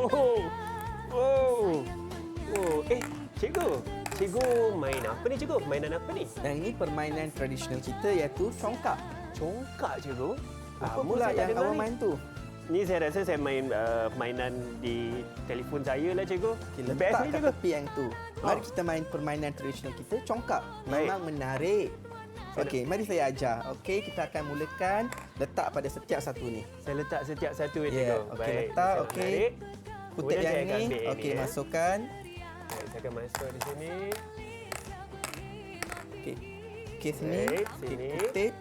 Oh, oh, oh. Cikgu. Cikgu main apa ni, cikgu? Mainan apa ni? Yang ini permainan tradisional kita iaitu congkak. Congkak, cikgu. Apa pula yang awak main tu? Ni saya rasa saya main mainan di telefon saya lah, cikgu. Okay, Best letak ni, kat cikgu. tepi yang tu. Mari kita main permainan tradisional kita, congkak. Baik. Memang menarik. Okey, mari saya ajar. Okey, kita akan mulakan letak pada setiap satu ni. Saya letak setiap satu, Ya, cikgu. okey, letak, saya okey. menarik. Kutip Kemudian saya yang akan ni. ambil yang Okey, ni, masukkan. Baik, saya akan masuk di sini. Okey. Okey, sini. Baik, Okey, sini. kutip.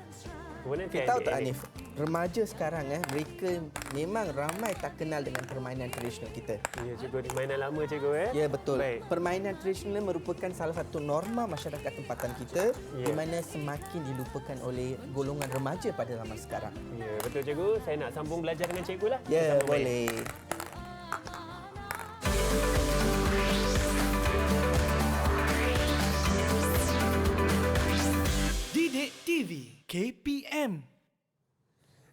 Kemudian Kita saya tahu ambil tak yang ni. Hanif, remaja sekarang mereka memang ramai tak kenal dengan permainan tradisional kita. Ya, cikgu. Di mainan lama, cikgu. Ya, betul. Baik. Permainan tradisional merupakan salah satu norma masyarakat tempatan kita Ya. di mana semakin dilupakan oleh golongan remaja pada zaman sekarang. Ya, betul, cikgu. Saya nak sambung belajar dengan cikgu lah. Ya, Kita sambung main. boleh. Didik TV KPM.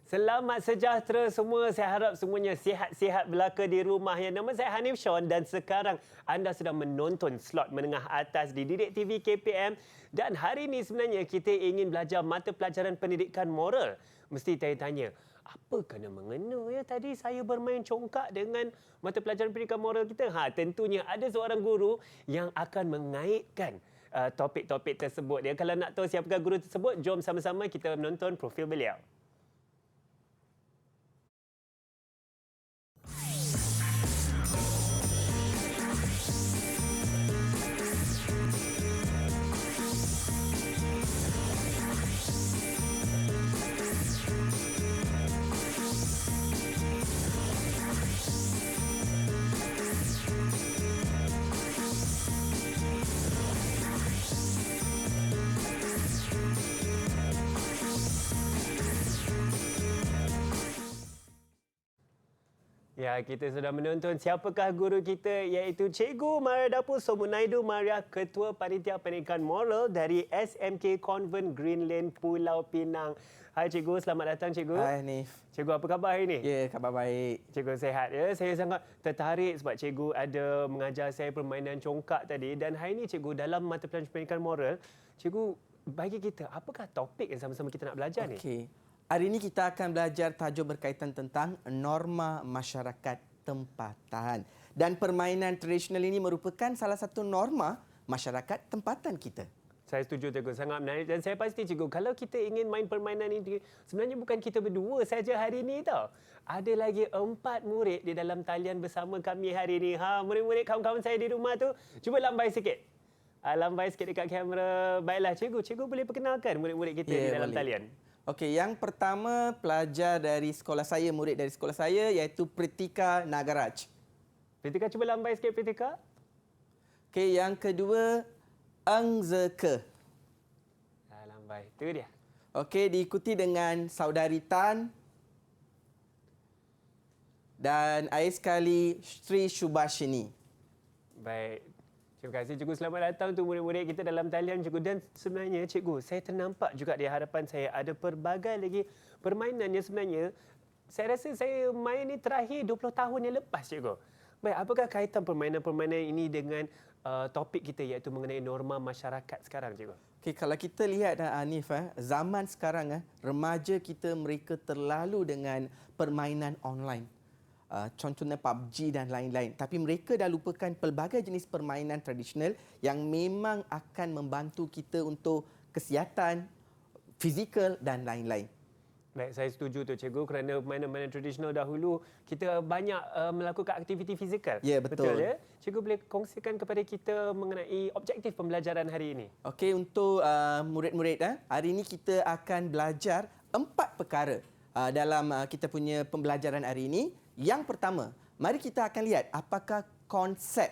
Selamat sejahtera semua. Saya harap semuanya sihat-sihat belaka di rumah. Ya, nama saya Hanif Sean dan sekarang anda sedang menonton slot menengah atas di Didik TV KPM. Dan hari ini sebenarnya kita ingin belajar mata pelajaran pendidikan moral. Mesti tanya-tanya, apa kena mengena ya tadi saya bermain congkak dengan mata pelajaran pendidikan moral kita? Tentunya ada seorang guru yang akan mengaitkan topik-topik tersebut. Ya, kalau nak tahu siapakah guru tersebut, jom sama-sama kita menonton profil beliau. Ya, kita sudah menonton siapakah guru kita, iaitu Cikgu Maria Dapur Somunaidu Maria, Ketua Panitia Pendidikan Moral dari SMK Convent Green Lane, Pulau Pinang. Hai Cikgu, selamat datang Cikgu. Hai Hanif. Cikgu, apa khabar hari ini? Ya, khabar baik. Cikgu sehat ya. Saya sangat tertarik sebab cikgu ada mengajar saya permainan congkak tadi, dan hari ini cikgu dalam mata pelajaran pendidikan moral, cikgu bagi kita apakah topik yang sama-sama kita nak belajar ni? Okey. Hari ini kita akan belajar tajuk berkaitan tentang norma masyarakat tempatan. Dan permainan tradisional ini merupakan salah satu norma masyarakat tempatan kita. Saya setuju cikgu, sangat menarik, dan saya pasti cikgu kalau kita ingin main permainan ini sebenarnya bukan kita berdua saja hari ini tau. Ada lagi 4 murid di dalam talian bersama kami hari ini. Murid-murid kawan-kawan saya di rumah tu, cuba lambai sikit. Lambai sikit dekat kamera. Baiklah cikgu boleh perkenalkan murid-murid kita di dalam boleh. talian. Okey, yang pertama pelajar dari sekolah saya, murid dari sekolah saya iaitu Pritika Nagaraj. Pritika, cuba lambai sikit Pritika. Okey, yang kedua Eng Zeke. Lambai, itu dia. Okey, diikuti dengan saudari Tan dan air sekali Sri Shubhashini. Baik. Terima kasih cikgu. Selamat datang untuk murid-murid kita dalam talian cikgu. Dan sebenarnya cikgu, saya ternampak juga di hadapan saya ada pelbagai lagi permainan yang sebenarnya saya rasa saya main ni terakhir 20 tahun yang lepas cikgu. Baik, apakah kaitan permainan-permainan ini dengan topik kita iaitu mengenai norma masyarakat sekarang cikgu? Okey, kalau kita lihat Hanif, zaman sekarang remaja kita mereka terlalu dengan permainan online. Contohnya PUBG dan lain-lain. Tapi mereka dah lupakan pelbagai jenis permainan tradisional yang memang akan membantu kita untuk kesihatan, fizikal dan lain-lain. Baik, saya setuju tu cikgu, kerana permainan-permainan tradisional dahulu kita banyak melakukan aktiviti fizikal. Ya, betul. Betul ya? Cikgu boleh kongsikan kepada kita mengenai objektif pembelajaran hari ini? Okey, untuk murid-murid, hari ini kita akan belajar 4 perkara dalam kita punya pembelajaran hari ini. Yang pertama, mari kita akan lihat apakah konsep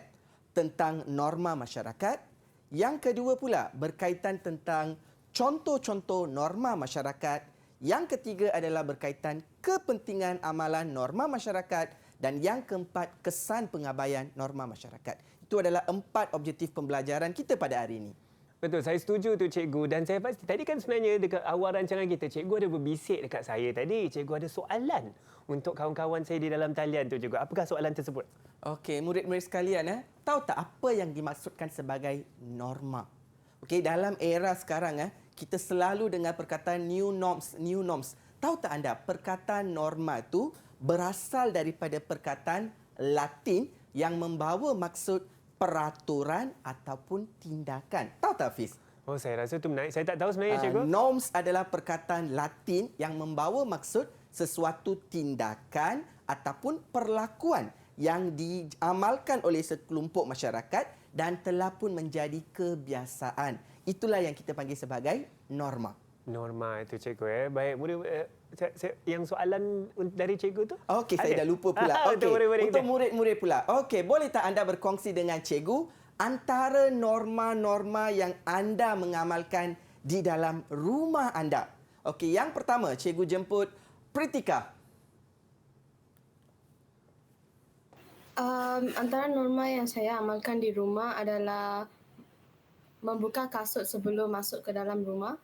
tentang norma masyarakat. Yang kedua pula berkaitan tentang contoh-contoh norma masyarakat. Yang ketiga adalah berkaitan kepentingan amalan norma masyarakat. Dan yang keempat, kesan pengabaian norma masyarakat. Itu adalah 4 objektif pembelajaran kita pada hari ini. Betul, saya setuju tu cikgu. Dan saya pasti, tadi kan sebenarnya dekat awal rancangan kita, cikgu ada berbisik dekat saya tadi. Cikgu ada soalan untuk kawan-kawan saya di dalam talian tu juga. Apakah soalan tersebut? Okey, murid-murid sekalian, tahu tak apa yang dimaksudkan sebagai norma? Okey, dalam era sekarang kita selalu dengar perkataan new norms, new norms. Tahu tak anda perkataan norma itu berasal daripada perkataan Latin yang membawa maksud peraturan ataupun tindakan. Tahu tak, Hafiz? Oh, saya rasa tu menarik. Saya tak tahu sebenarnya, cikgu. Norms adalah perkataan Latin yang membawa maksud sesuatu tindakan ataupun perlakuan yang diamalkan oleh sekelompok masyarakat dan telah pun menjadi kebiasaan. Itulah yang kita panggil sebagai norma. Norma itu, cikgu. Baik, murid, yang soalan dari cikgu tu? Okey, saya dah lupa pula. Okey, untuk murid-murid pula. Okey, boleh tak anda berkongsi dengan cikgu antara norma-norma yang anda mengamalkan di dalam rumah anda? Okey, yang pertama, cikgu jemput Pritika. Antara norma yang saya amalkan di rumah adalah membuka kasut sebelum masuk ke dalam rumah.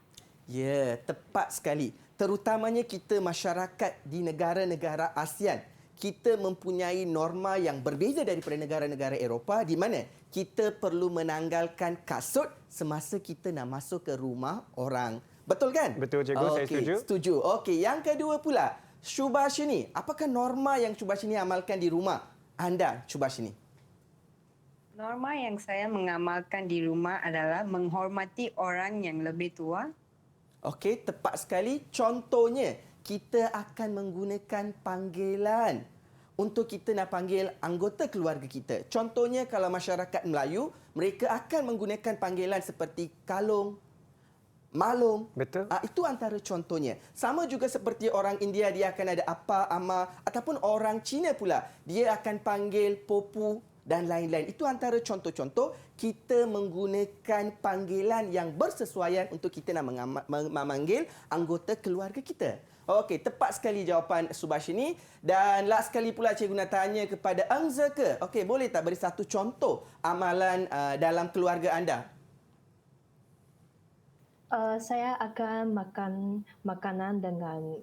Ya, tepat sekali. Terutamanya kita masyarakat di negara-negara ASEAN. Kita mempunyai norma yang berbeza daripada negara-negara Eropah di mana kita perlu menanggalkan kasut semasa kita nak masuk ke rumah orang. Betul kan? Betul, cikgu. Saya setuju. Setuju. Okey, yang kedua pula, Shubhashini. Apakah norma yang Shubhashini amalkan di rumah anda, Shubhashini? Norma yang saya mengamalkan di rumah adalah menghormati orang yang lebih tua. Okey, tepat sekali. Contohnya, kita akan menggunakan panggilan untuk kita nak panggil anggota keluarga kita. Contohnya, kalau masyarakat Melayu, mereka akan menggunakan panggilan seperti kalung, malung. Betul. Itu antara contohnya. Sama juga seperti orang India, dia akan ada apa, ama. Ataupun orang Cina pula, dia akan panggil popu dan lain-lain. Itu antara contoh-contoh kita menggunakan panggilan yang bersesuaian untuk kita nak memanggil anggota keluarga kita. Okey, tepat sekali jawapan Subhashini. Dan last sekali pula cikgu nak tanya kepada Eng Zeke. Okey, boleh tak beri satu contoh amalan dalam keluarga anda? Saya akan makan makanan dengan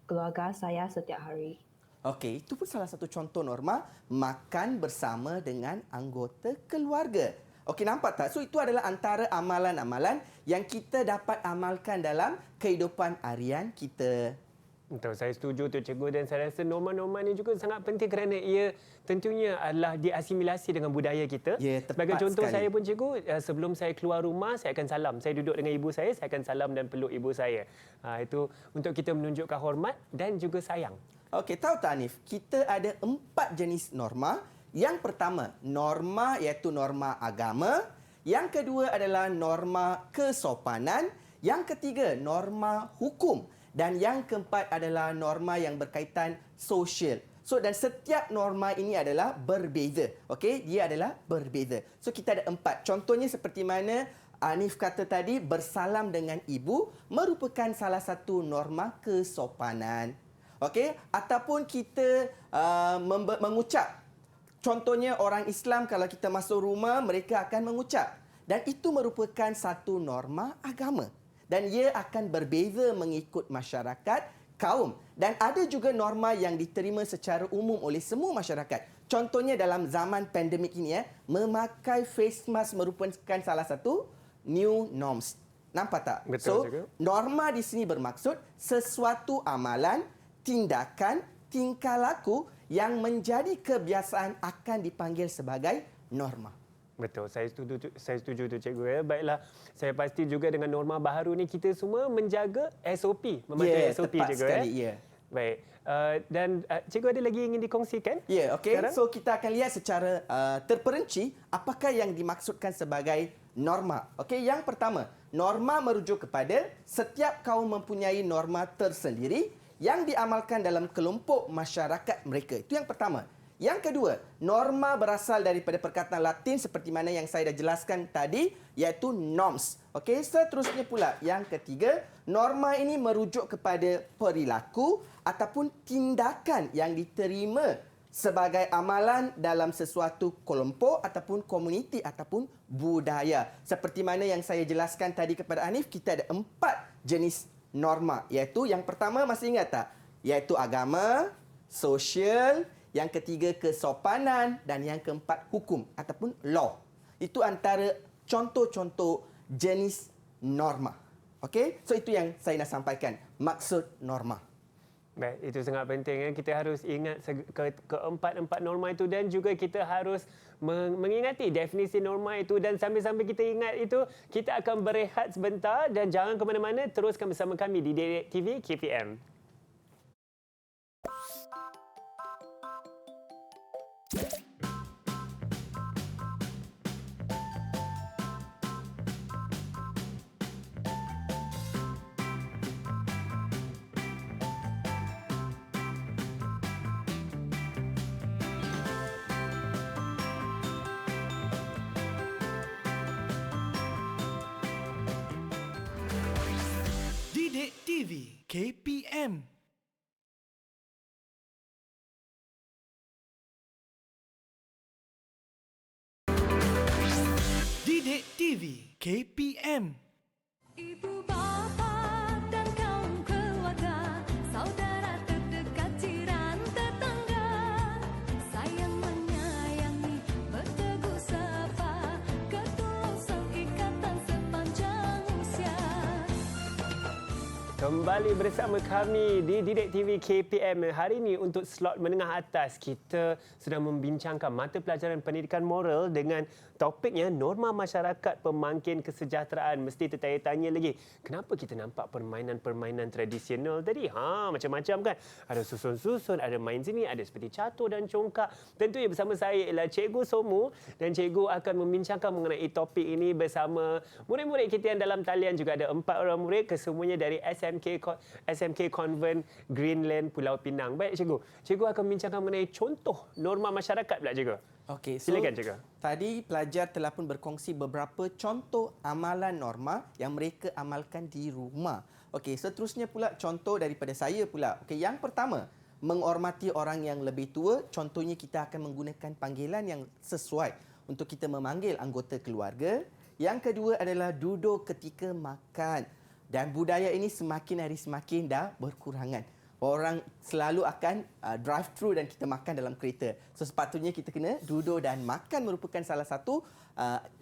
keluarga saya setiap hari. Okey, itu pun salah satu contoh norma makan bersama dengan anggota keluarga. Okey, nampak tak? So, itu adalah antara amalan-amalan yang kita dapat amalkan dalam kehidupan harian kita. Betul, saya setuju tu, cikgu. Dan saya rasa norma-norma ni juga sangat penting kerana ia tentunya adalah diasimilasi dengan budaya kita. Ya, tepat sebagai contoh sekali. saya pun, cikgu, sebelum saya keluar rumah, saya akan salam. Saya duduk dengan ibu saya akan salam dan peluk ibu saya. Itu untuk kita menunjukkan hormat dan juga sayang. Okey, tahu tak Hanif? Kita ada 4 jenis norma. Yang pertama, norma iaitu norma agama. Yang kedua adalah norma kesopanan. Yang ketiga, norma hukum. Dan yang keempat adalah norma yang berkaitan sosial. So, dan setiap norma ini adalah berbeza. Okey, dia adalah berbeza. So, kita ada 4. Contohnya seperti mana Hanif kata tadi, bersalam dengan ibu merupakan salah satu norma kesopanan. Okey, ataupun kita mengucap. Contohnya orang Islam kalau kita masuk rumah mereka akan mengucap dan itu merupakan satu norma agama dan ia akan berbeza mengikut masyarakat, kaum dan ada juga norma yang diterima secara umum oleh semua masyarakat. Contohnya dalam zaman pandemik ini memakai face mask merupakan salah satu new norms. Nampak tak? Betul juga. Norma di sini bermaksud sesuatu amalan, tindakan, tingkah laku yang menjadi kebiasaan akan dipanggil sebagai norma. Betul, saya setuju tu, cikgu. Baiklah, saya pasti juga dengan norma baharu ni kita semua menjaga SOP, mematuhi SOP, tepat cikgu. Sekali, Baik. Dan cikgu ada lagi ingin dikongsikan? Ya, okey. Sekarang? So kita akan lihat secara terperinci apakah yang dimaksudkan sebagai norma. Okey, yang pertama, norma merujuk kepada setiap kaum mempunyai norma tersendiri yang diamalkan dalam kelompok masyarakat mereka. Itu yang pertama. Yang kedua, norma berasal daripada perkataan Latin seperti mana yang saya dah jelaskan tadi, iaitu norms. Okey, seterusnya pula yang ketiga, norma ini merujuk kepada perilaku ataupun tindakan yang diterima sebagai amalan dalam sesuatu kelompok ataupun komuniti ataupun budaya. Seperti mana yang saya jelaskan tadi kepada Hanif, kita ada 4 jenis norma. Iaitu yang pertama, masih ingat tak? Iaitu agama, sosial, yang ketiga kesopanan dan yang keempat hukum ataupun law. Itu antara contoh-contoh jenis norma. Okey? So itu yang saya nak sampaikan, maksud norma. Baik, itu sangat penting. Kita harus ingat keempat-empat norma itu dan juga kita harus mengingati definisi norma itu, dan sambil-sambil kita ingat itu, kita akan berehat sebentar dan jangan ke mana-mana, teruskan bersama kami di Didik TV KPM. Didik TV KPM. Didik TV KPM. Ibu bapa dan kaum keluarga, saudara terdekat, jiran tetangga, sayang menyayangi, berteguh sapa, ketulusan ikatan sepanjang usia. Kembali bersama kami di Didik TV KPM. Hari ini untuk slot menengah atas, kita sedang membincangkan mata pelajaran pendidikan moral dengan topiknya norma masyarakat pemangkin kesejahteraan. Mesti tertanya-tanya lagi, kenapa kita nampak permainan-permainan tradisional tadi? Macam-macam kan? Ada susun-susun, ada main sini, ada seperti catur dan congkak. Tentunya bersama saya ialah Cikgu Somu, dan Cikgu akan membincangkan mengenai topik ini bersama murid-murid kita yang dalam talian. Juga ada 4 orang murid, kesemuanya dari SMK Convent Greenland Pulau Pinang. Baik Cikgu, Cikgu akan membincangkan mengenai contoh norma masyarakat pula Cikgu. Okey, so Silakan Cikgu. tadi pelajar telah pun berkongsi beberapa contoh amalan norma yang mereka amalkan di rumah. Okey, seterusnya pula contoh daripada saya pula. Okey, yang pertama, menghormati orang yang lebih tua. Contohnya kita akan menggunakan panggilan yang sesuai untuk kita memanggil anggota keluarga. Yang kedua adalah duduk ketika makan. Dan budaya ini semakin hari semakin dah berkurangan. Orang selalu akan drive-thru dan kita makan dalam kereta. So sepatutnya kita kena duduk dan makan, merupakan salah satu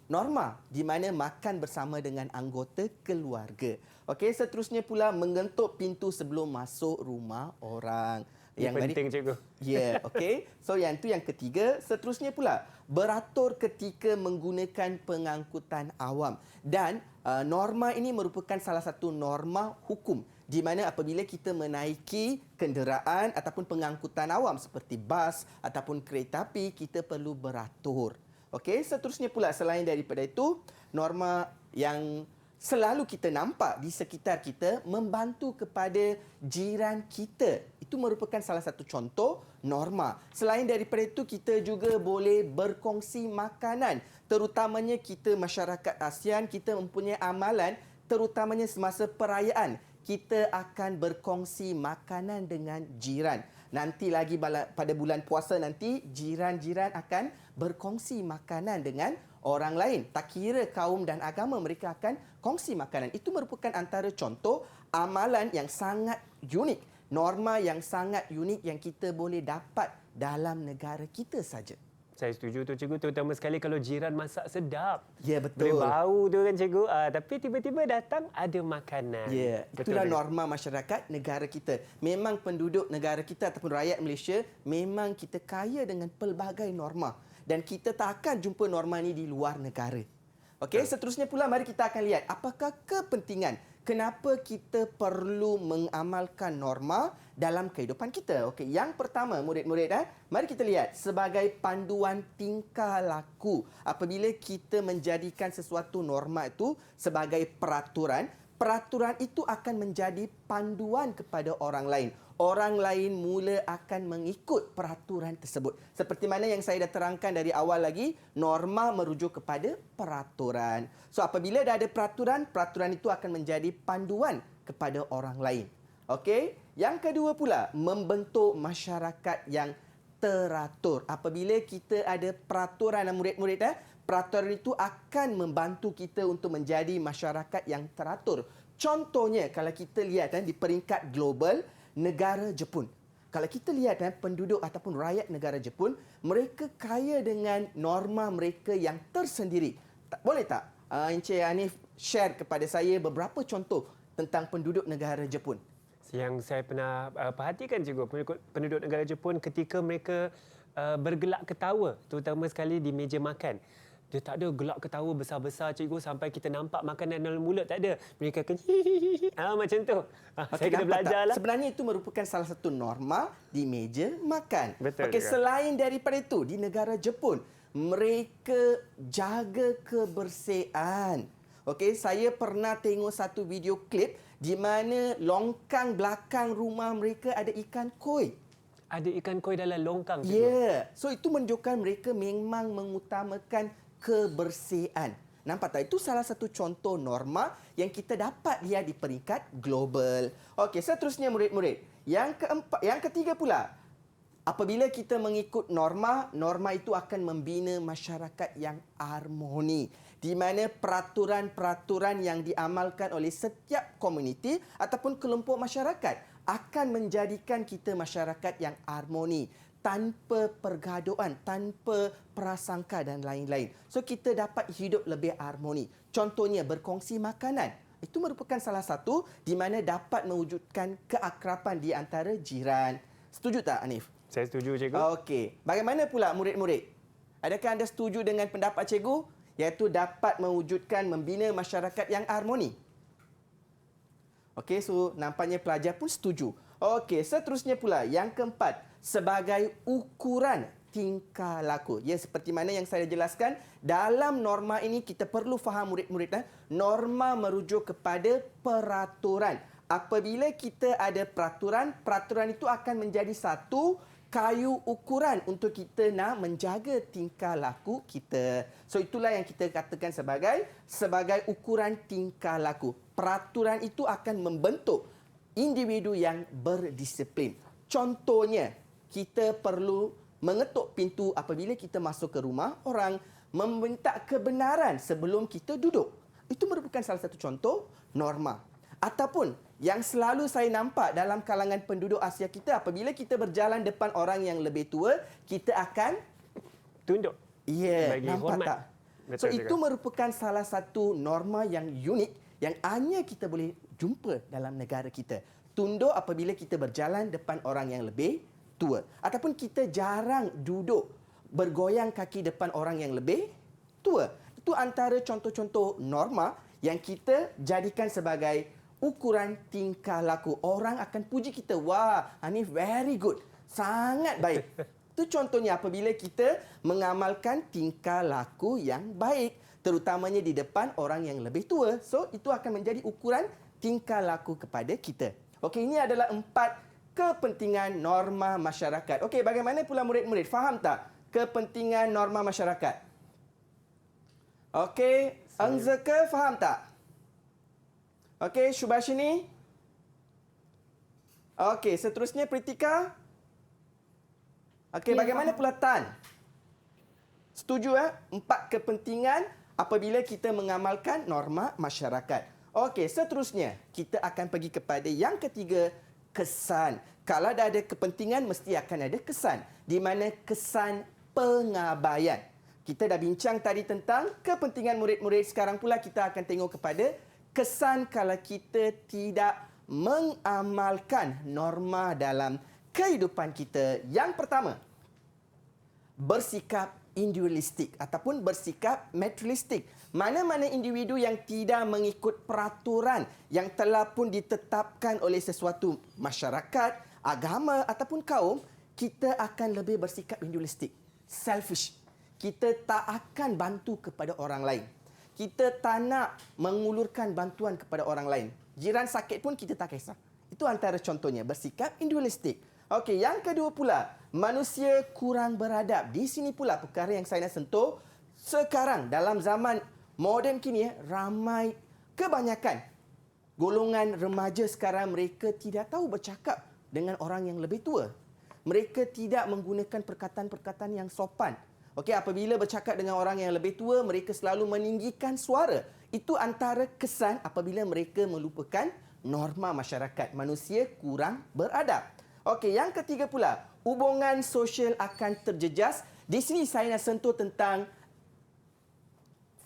norma di mana makan bersama dengan anggota keluarga. Okey, seterusnya pula mengetuk pintu sebelum masuk rumah orang. Yang penting Cikgu. Ya, okey. So yang itu yang ketiga. Seterusnya pula beratur ketika menggunakan pengangkutan awam. Dan norma ini merupakan salah satu norma hukum di mana apabila kita menaiki kenderaan ataupun pengangkutan awam seperti bas ataupun kereta api, kita perlu beratur. Okey, seterusnya pula selain daripada itu, norma yang selalu kita nampak di sekitar kita, membantu kepada jiran kita. Itu merupakan salah satu contoh norma. Selain daripada itu, kita juga boleh berkongsi makanan. Terutamanya kita masyarakat ASEAN, kita mempunyai amalan terutamanya semasa perayaan. Kita akan berkongsi makanan dengan jiran. Nanti lagi pada bulan puasa nanti, jiran-jiran akan berkongsi makanan dengan orang lain. Tak kira kaum dan agama, mereka akan kongsi makanan. Itu merupakan antara contoh amalan yang sangat unik. Norma yang sangat unik yang kita boleh dapat dalam negara kita saja. Saya setuju tu Cikgu, terutama sekali kalau jiran masak sedap. Ya, betul. Boleh bau tu kan Cikgu. Tapi tiba-tiba datang ada makanan. Ya, Betul, itulah Cikgu. norma masyarakat negara kita. Memang penduduk negara kita ataupun rakyat Malaysia, memang kita kaya dengan pelbagai norma. Dan kita tak akan jumpa norma ini di luar negara. Okey, seterusnya pula mari kita akan lihat apakah kepentingan kenapa kita perlu mengamalkan norma dalam kehidupan kita. Okey, yang pertama murid-murid, mari kita lihat sebagai panduan tingkah laku. Apabila kita menjadikan sesuatu norma itu sebagai peraturan, peraturan itu akan menjadi panduan kepada orang lain. Orang lain mula akan mengikut peraturan tersebut. Seperti mana yang saya dah terangkan dari awal lagi, norma merujuk kepada peraturan. So apabila dah ada peraturan, peraturan itu akan menjadi panduan kepada orang lain. Okey? Yang kedua pula, membentuk masyarakat yang teratur. Apabila kita ada peraturan murid-murid, peraturan itu akan membantu kita untuk menjadi masyarakat yang teratur. Contohnya, kalau kita lihat di peringkat global, negara Jepun. Kalau kita lihat penduduk ataupun rakyat negara Jepun, mereka kaya dengan norma mereka yang tersendiri. Boleh tak Encik Hanif share kepada saya beberapa contoh tentang penduduk negara Jepun? Yang saya pernah perhatikan cikgu, penduduk negara Jepun ketika mereka bergelak ketawa, terutama sekali di meja makan. Dia tak ada gelak ketawa besar-besar cikgu sampai kita nampak makanan dalam mulut, tak ada. Mereka akan macam tu. Saya kena belajar lah. Sebenarnya itu merupakan salah satu norma di meja makan. Betul Okey, juga. selain daripada itu, di negara Jepun, mereka jaga kebersihan. Okey, saya pernah tengok satu video klip di mana longkang belakang rumah mereka ada ikan koi. Ada ikan koi dalam longkang cikgu. Ya, so itu menunjukkan mereka memang mengutamakan kebersihan. Nampak tak? Itu salah satu contoh norma yang kita dapat lihat di peringkat global. Okey, seterusnya murid-murid. Yang ketiga pula, apabila kita mengikut norma, norma itu akan membina masyarakat yang harmoni, di mana peraturan-peraturan yang diamalkan oleh setiap komuniti ataupun kelompok masyarakat akan menjadikan kita masyarakat yang harmoni, tanpa pergaduhan, tanpa prasangka dan lain-lain. So kita dapat hidup lebih harmoni. Contohnya berkongsi makanan. Itu merupakan salah satu di mana dapat mewujudkan keakraban di antara jiran. Setuju tak Hanif? Saya setuju cikgu. Okey. Bagaimana pula murid-murid? Adakah anda setuju dengan pendapat cikgu, iaitu dapat mewujudkan membina masyarakat yang harmoni? Okey, so nampaknya pelajar pun setuju. Okey, seterusnya pula yang keempat, sebagai ukuran tingkah laku. Ya, seperti mana yang saya jelaskan, dalam norma ini kita perlu faham murid-murid, norma merujuk kepada peraturan. Apabila kita ada peraturan, peraturan itu akan menjadi satu kayu ukuran untuk kita nak menjaga tingkah laku kita. So itulah yang kita katakan sebagai ukuran tingkah laku. Peraturan itu akan membentuk individu yang berdisiplin. Contohnya, kita perlu mengetuk pintu apabila kita masuk ke rumah orang, meminta kebenaran sebelum kita duduk. Itu merupakan salah satu contoh norma. Ataupun yang selalu saya nampak dalam kalangan penduduk Asia kita, apabila kita berjalan depan orang yang lebih tua, kita akan Tunduk. ya, Bagi nampak hormat. tak? Betul So juga. itu merupakan salah satu norma yang unik yang hanya kita boleh jumpa dalam negara kita. Tunduk apabila kita berjalan depan orang yang lebih tua. Ataupun kita jarang duduk bergoyang kaki depan orang yang lebih tua. Itu antara contoh-contoh norma yang kita jadikan sebagai ukuran tingkah laku. Orang akan puji kita. Wah, Hanif very good. Sangat baik. Itu contohnya apabila kita mengamalkan tingkah laku yang baik, terutamanya di depan orang yang lebih tua. So, itu akan menjadi ukuran tingkah laku kepada kita. Okey, ini adalah 4 kepentingan norma masyarakat. Okey, bagaimana pula murid-murid? Faham tak kepentingan norma masyarakat? Okey, Angzeke faham tak? Okey, Shubhashini? Okey, seterusnya Pritika? Okey, bagaimana pula Tan? Setuju 4 kepentingan apabila kita mengamalkan norma masyarakat. Okey, seterusnya kita akan pergi kepada yang ketiga, kesan. Kalau dah ada kepentingan, mesti akan ada kesan. Di mana kesan pengabaian. Kita dah bincang tadi tentang kepentingan murid-murid. Sekarang pula kita akan tengok kepada kesan kalau kita tidak mengamalkan norma dalam kehidupan kita. Yang pertama, bersikap individualistik ataupun bersikap materialistik. Mana-mana individu yang tidak mengikut peraturan yang telah pun ditetapkan oleh sesuatu masyarakat, agama ataupun kaum, kita akan lebih bersikap individualistik, selfish. Kita tak akan bantu kepada orang lain. Kita tak nak mengulurkan bantuan kepada orang lain. Jiran sakit pun kita tak kisah. Itu antara contohnya, bersikap individualistik. Okey, yang kedua pula, manusia kurang beradab. Di sini pula perkara yang saya nak sentuh. Sekarang dalam zaman moden kini, ramai kebanyakan golongan remaja sekarang mereka tidak tahu bercakap dengan orang yang lebih tua. Mereka tidak menggunakan perkataan-perkataan yang sopan. Okey, apabila bercakap dengan orang yang lebih tua, mereka selalu meninggikan suara. Itu antara kesan apabila mereka melupakan norma masyarakat. Manusia kurang beradab. Okey, yang ketiga pula, hubungan sosial akan terjejas. Di sini saya nak sentuh tentang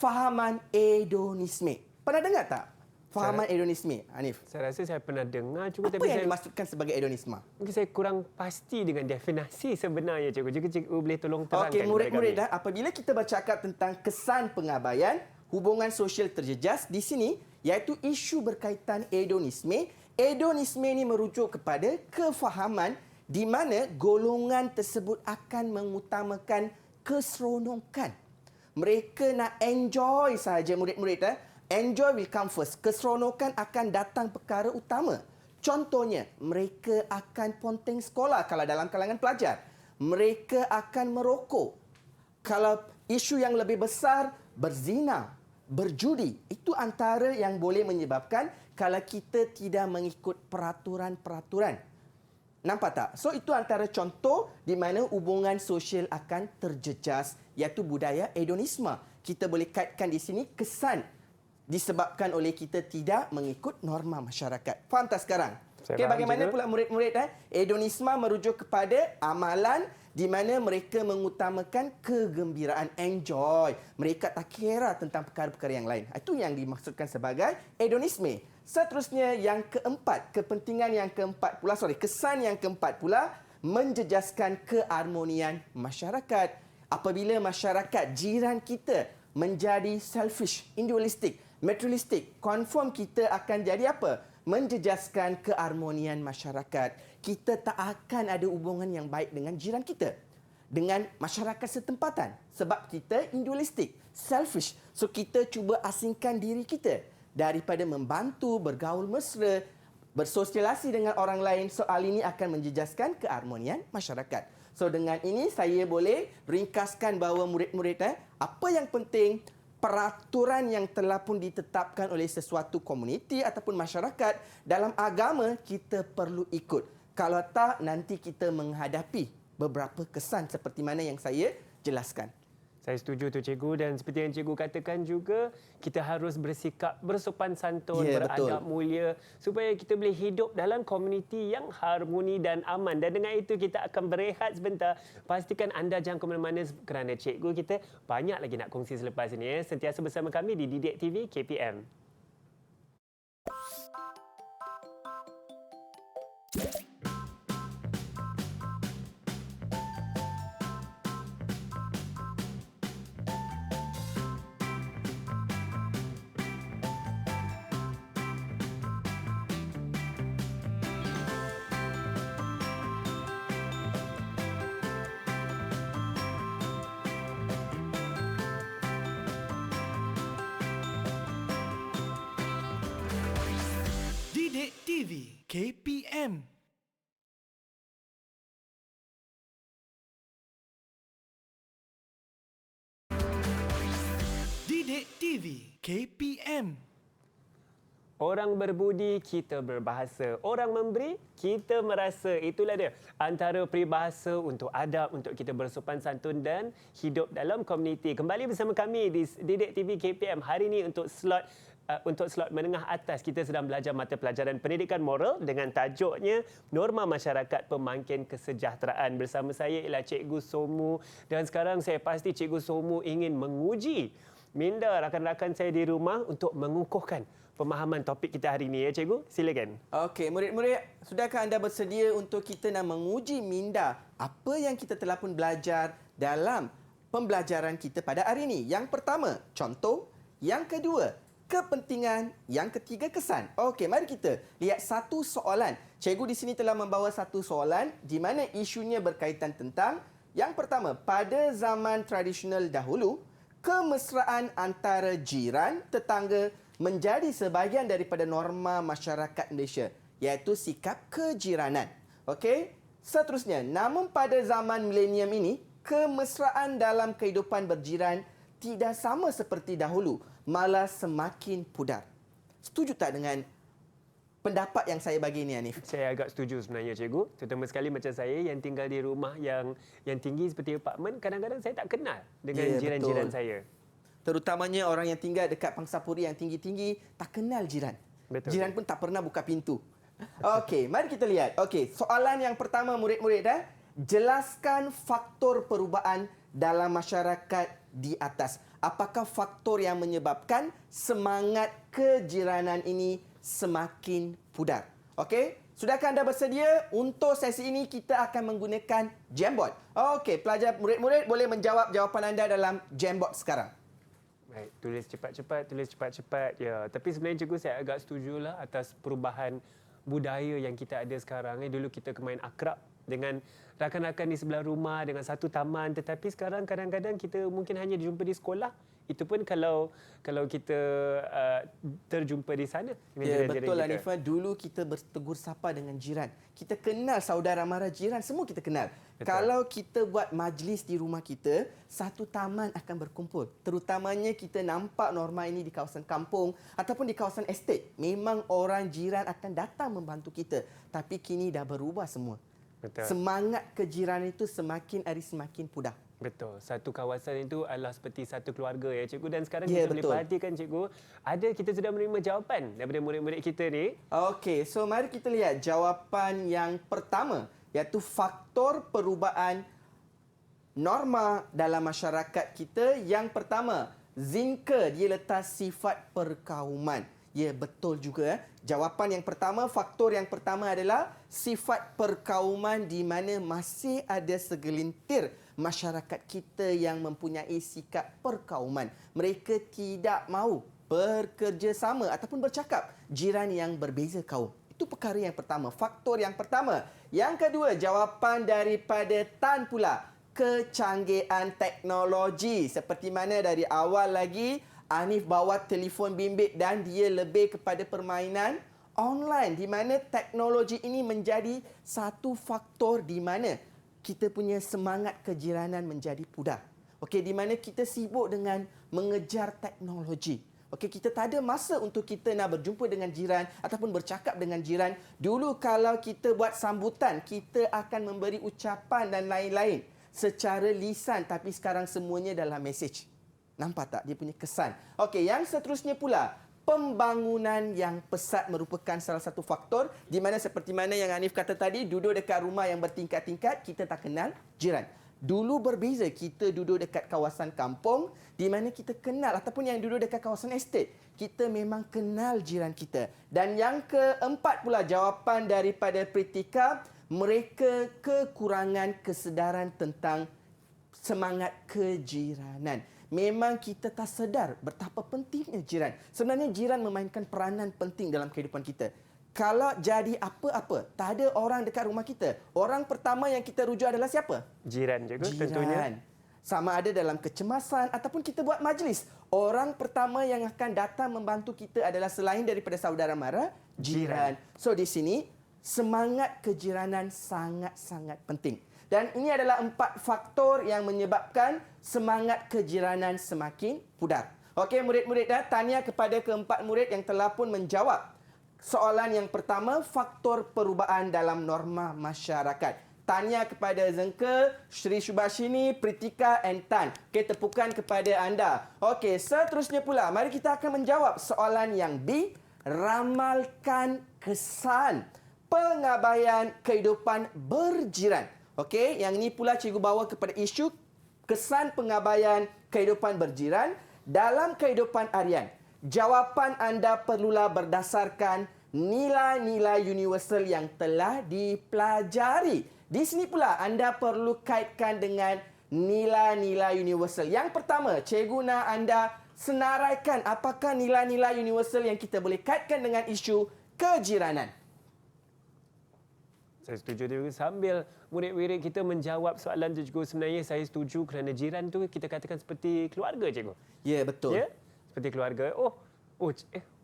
fahaman hedonisme. Pernah dengar tak? Fahaman hedonisme, Hanif. Saya rasa saya pernah dengar juga, Apa tapi yang saya dimaksudkan sebagai hedonisme? mungkin saya kurang pasti dengan definisi sebenarnya, cikgu. Jika cikgu boleh tolong terangkan Okey, kepada murid-murid, kami. apabila kita bercakap tentang kesan pengabaian, hubungan sosial terjejas di sini, iaitu isu berkaitan hedonisme. Hedonisme ini merujuk kepada kefahaman di mana golongan tersebut akan mengutamakan keseronokan. Mereka nak enjoy sahaja, murid-murid. Enjoy will come first. Keseronokan akan datang perkara utama. Contohnya, mereka akan ponteng sekolah kalau dalam kalangan pelajar. Mereka akan merokok. Kalau isu yang lebih besar, berzina, berjudi. Itu antara yang boleh menyebabkan kalau kita tidak mengikut peraturan-peraturan. Nampak tak? So, itu antara contoh di mana hubungan sosial akan terjejas, iaitu budaya hedonisme. Kita boleh kaitkan di sini kesan disebabkan oleh kita tidak mengikut norma masyarakat. Faham tak sekarang? Saya Okey, faham bagaimana juga. pula murid-murid? Hedonisme merujuk kepada amalan di mana mereka mengutamakan kegembiraan, enjoy. Mereka tak kira tentang perkara-perkara yang lain. Itu yang dimaksudkan sebagai hedonisme. Seterusnya yang keempat, kesan yang keempat pula menjejaskan keharmonian masyarakat. Apabila masyarakat jiran kita menjadi selfish, individualistik, materialistik, confirm kita akan jadi apa? Menjejaskan keharmonian masyarakat. Kita tak akan ada hubungan yang baik dengan jiran kita, dengan masyarakat setempatan, sebab kita individualistik, selfish. So kita cuba asingkan diri kita daripada membantu, bergaul mesra, bersosialisasi dengan orang lain. Soal ini akan menjejaskan keharmonian masyarakat. So dengan ini saya boleh ringkaskan bahawa murid-murid apa yang penting, peraturan yang telah pun ditetapkan oleh sesuatu komuniti ataupun masyarakat dalam agama kita perlu ikut. Kalau tak, nanti kita menghadapi beberapa kesan seperti mana yang saya jelaskan. Saya setuju tu cikgu, dan seperti yang cikgu katakan juga, kita harus bersikap bersopan santun, Ya, beradab betul. mulia supaya kita boleh hidup dalam komuniti yang harmoni dan aman. Dan dengan itu kita akan berehat sebentar. Pastikan anda jangan ke mana-mana kerana cikgu kita banyak lagi nak kongsi selepas ini. Sentiasa bersama kami di Didik TV KPM. Didik TV KPM. Didik TV KPM. Orang berbudi, kita berbahasa. Orang memberi, kita merasa. Itulah dia antara peribahasa untuk adab, untuk kita bersopan santun dan hidup dalam komuniti. Kembali bersama kami di Didik TV KPM hari ini untuk slot menengah atas. Kita sedang belajar mata pelajaran pendidikan moral dengan tajuknya Norma Masyarakat Pemangkin Kesejahteraan. Bersama saya ialah Cikgu Somu, dan sekarang saya pasti Cikgu Somu ingin menguji minda rakan-rakan saya di rumah untuk mengukuhkan pemahaman topik kita hari ini, ya cikgu. Silakan. Okey, murid-murid, sudahkah anda bersedia untuk kita nak menguji minda apa yang kita telah pun belajar dalam pembelajaran kita pada hari ini? Yang pertama, contoh. Yang kedua, kepentingan. Yang ketiga, kesan. Okey, mari kita lihat satu soalan. Cikgu di sini telah membawa satu soalan di mana isunya berkaitan tentang yang pertama, pada zaman tradisional dahulu, kemesraan antara jiran, tetangga menjadi sebahagian daripada norma masyarakat Malaysia, iaitu sikap kejiranan. Okey? Seterusnya, namun pada zaman milenium ini, kemesraan dalam kehidupan berjiran tidak sama seperti dahulu, malah semakin pudar. Setuju tak dengan pendapat yang saya bagi ni, Hanif? Saya agak setuju sebenarnya cikgu. Terutama sekali macam saya yang tinggal di rumah yang tinggi seperti apartmen, kadang-kadang saya tak kenal dengan Ya, jiran-jiran betul. saya. Terutamanya orang yang tinggal dekat pangsapuri yang tinggi-tinggi, tak kenal jiran. Betul. Jiran pun tak pernah buka pintu. Okey, mari kita lihat. Okey, soalan yang pertama murid-murid dah. Jelaskan faktor perubahan dalam masyarakat di atas. Apakah faktor yang menyebabkan semangat kejiranan ini semakin pudar? Okey, sudahkah anda bersedia? Untuk sesi ini kita akan menggunakan Jamboard. Okey, pelajar murid-murid boleh menjawab jawapan anda dalam Jamboard sekarang. Baik, tulis cepat-cepat. Ya, tapi sebenarnya cikgu saya agak setujulah atas perubahan budaya yang kita ada sekarang. Dulu kita main akrab dengan rakan-rakan di sebelah rumah dengan satu taman, tetapi sekarang kadang-kadang kita mungkin hanya jumpa di sekolah. Itu pun kalau kita terjumpa di sana dengan Ya, jiran-jiran betul kita. Hanifah. Dulu kita bertegur sapa dengan jiran. Kita kenal saudara mara jiran, semua kita kenal. Betul. Kalau kita buat majlis di rumah kita, satu taman akan berkumpul. Terutamanya kita nampak norma ini di kawasan kampung ataupun di kawasan estate. Memang orang jiran akan datang membantu kita. Tapi kini dah berubah semua. Betul. Semangat kejiranan itu semakin hari semakin pudar. Betul. Satu kawasan itu adalah seperti satu keluarga ya cikgu, dan sekarang Ya, kita boleh betul. perhatikan cikgu, kita sudah menerima jawapan daripada murid-murid kita ni. Okey, so mari kita lihat jawapan yang pertama, iaitu faktor perubahan norma dalam masyarakat kita. Yang pertama, Zinke dia letak sifat perkauman. Ya, betul juga. Jawapan yang pertama, faktor yang pertama adalah sifat perkauman, di mana masih ada segelintir masyarakat kita yang mempunyai sikap perkauman. Mereka tidak mahu bekerjasama ataupun bercakap jiran yang berbeza kaum. Itu perkara yang pertama, faktor yang pertama. Yang kedua, jawapan daripada Tan pula, kecanggihan teknologi. Seperti mana dari awal lagi Hanif bawa telefon bimbit dan dia lebih kepada permainan online, di mana teknologi ini menjadi satu faktor di mana kita punya semangat kejiranan menjadi pudar. Okey, di mana kita sibuk dengan mengejar teknologi. Okey, kita tak ada masa untuk kita nak berjumpa dengan jiran ataupun bercakap dengan jiran. Dulu kalau kita buat sambutan, kita akan memberi ucapan dan lain-lain secara lisan, tapi sekarang semuanya dalam mesej. Nampak tak dia punya kesan? Okey, yang seterusnya pula, pembangunan yang pesat merupakan salah satu faktor, di mana seperti mana yang Hanif kata tadi, duduk dekat rumah yang bertingkat-tingkat, kita tak kenal jiran. Dulu berbeza, kita duduk dekat kawasan kampung, di mana kita kenal, ataupun yang duduk dekat kawasan estate, kita memang kenal jiran kita. Dan yang keempat pula, jawapan daripada Pritika, mereka kekurangan kesedaran tentang semangat kejiranan. Memang kita tak sedar betapa pentingnya jiran. Sebenarnya jiran memainkan peranan penting dalam kehidupan kita. Kalau jadi apa-apa, tak ada orang dekat rumah kita, orang pertama yang kita rujuk adalah siapa? Jiran cikgu tentunya. Sama ada dalam kecemasan ataupun kita buat majlis, orang pertama yang akan datang membantu kita adalah selain daripada saudara mara, jiran. So di sini semangat kejiranan sangat-sangat penting. Dan ini adalah 4 faktor yang menyebabkan semangat kejiranan semakin pudar. Okey, murid-murid dah tanya kepada keempat murid yang telah pun menjawab soalan yang pertama, faktor perubahan dalam norma masyarakat. Tanya kepada Zengke, Sri Subashini, Pritika and Tan. Okey, tepukan kepada anda. Okey, seterusnya pula, mari kita akan menjawab soalan yang B. Ramalkan kesan pengabaian kehidupan berjiran. Okey, yang ini pula cikgu bawa kepada isu kesan pengabaian kehidupan berjiran dalam kehidupan harian. Jawapan anda perlulah berdasarkan nilai-nilai universal yang telah dipelajari. Di sini pula anda perlu kaitkan dengan nilai-nilai universal. Yang pertama, cikgu nak anda senaraikan apakah nilai-nilai universal yang kita boleh kaitkan dengan isu kejiranan. Saya setuju juga. Sambil murid-murid kita menjawab soalan tu cikgu, sebenarnya saya setuju kerana jiran tu kita katakan seperti keluarga cikgu. Ya, betul. Ya? Seperti keluarga.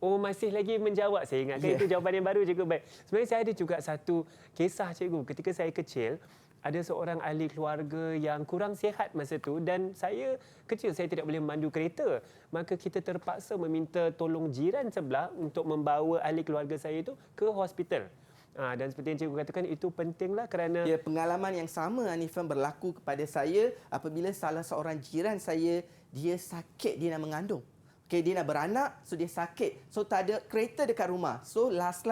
Masih lagi menjawab. Saya ingatkan itu jawapan yang baru cikgu. Baik. Sebenarnya saya ada juga satu kisah cikgu. Ketika saya kecil, ada seorang ahli keluarga yang kurang sihat masa tu dan saya kecil, saya tidak boleh memandu kereta. Maka kita terpaksa meminta tolong jiran sebelah untuk membawa ahli keluarga saya itu ke hospital. Dan seperti yang cikgu katakan, itu pentinglah kerana Ya, pengalaman yang sama Hanifah berlaku kepada saya apabila salah seorang jiran saya, dia sakit, dia nak mengandung. Okay, dia nak beranak, so dia sakit. So tak ada kereta dekat rumah. So last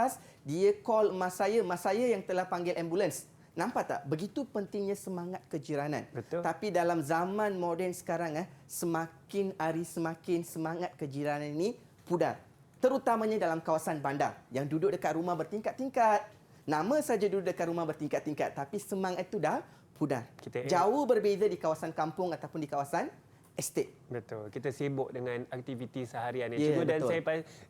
dia call mak saya yang telah panggil ambulans. Nampak tak? Begitu pentingnya semangat kejiranan. Betul. Tapi dalam zaman moden sekarang, semakin hari semakin semangat kejiranan ini pudar. Terutamanya dalam kawasan bandar yang duduk dekat rumah bertingkat-tingkat. Nama saja duduk dekat rumah bertingkat-tingkat, tapi semangat itu dah pudar. Jauh berbeza di kawasan kampung ataupun di kawasan estate. Betul. Kita sibuk dengan aktiviti seharian ya, Ya, cikgu, dan betul.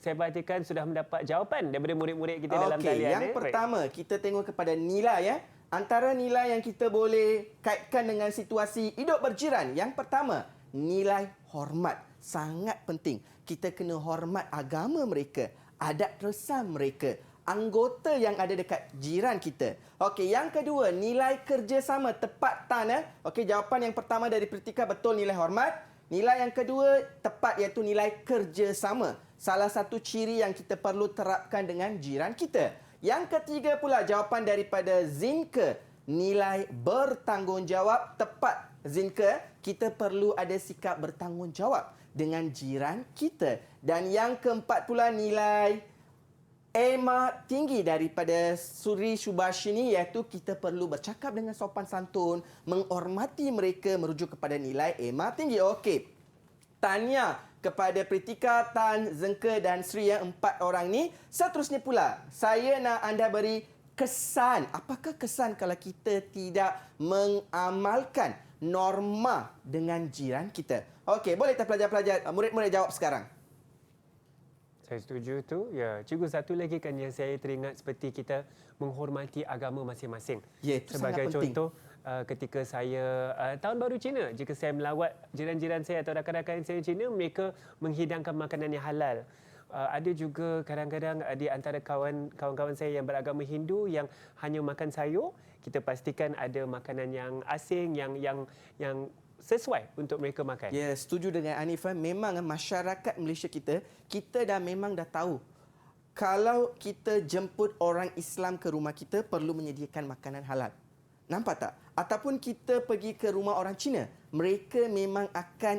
saya perhatikan sudah mendapat jawapan daripada murid-murid kita dalam talian. Yang pertama, kita tengok kepada nilai ya. Antara nilai yang kita boleh kaitkan dengan situasi hidup berjiran. Yang pertama, nilai hormat. Sangat penting. Kita kena hormat agama mereka, adat resam mereka, anggota yang ada dekat jiran kita. Okey, yang kedua, nilai kerjasama. Tepat tan. Okey, jawapan yang pertama dari Pritika betul, nilai hormat. Nilai yang kedua tepat, iaitu nilai kerjasama. Salah satu ciri yang kita perlu terapkan dengan jiran kita. Yang ketiga pula jawapan daripada Zinke, nilai bertanggungjawab. Tepat Zinke, kita perlu ada sikap bertanggungjawab dengan jiran kita. Dan yang keempat pula nilai Emma tinggi daripada Suri Subashini, iaitu kita perlu bercakap dengan sopan santun, menghormati mereka, merujuk kepada nilai Emma tinggi. Okey. Tanya kepada Pritika, Tan, Zengke dan Sri, yang 4 orang ni. Seterusnya pula, saya nak anda beri kesan. Apakah kesan kalau kita tidak mengamalkan norma dengan jiran kita? Okey, boleh tak pelajar-pelajar, murid-murid jawab sekarang? Saya setuju tu. Ya, cikgu, satu lagi kan yang saya teringat seperti kita menghormati agama masing-masing. Ya, itu sebagai sangat penting. contoh, ketika saya Tahun Baru Cina, jika saya melawat jiran-jiran saya atau rakan-rakan saya Cina, mereka menghidangkan makanan yang halal. Ada juga kadang-kadang di antara kawan-kawan saya yang beragama Hindu yang hanya makan sayur, kita pastikan ada makanan yang asing yang sesuai untuk mereka makan. Ya, setuju dengan Hanifah. Memang masyarakat Malaysia kita memang dah tahu kalau kita jemput orang Islam ke rumah kita, perlu menyediakan makanan halal. Nampak tak? Ataupun kita pergi ke rumah orang Cina, mereka memang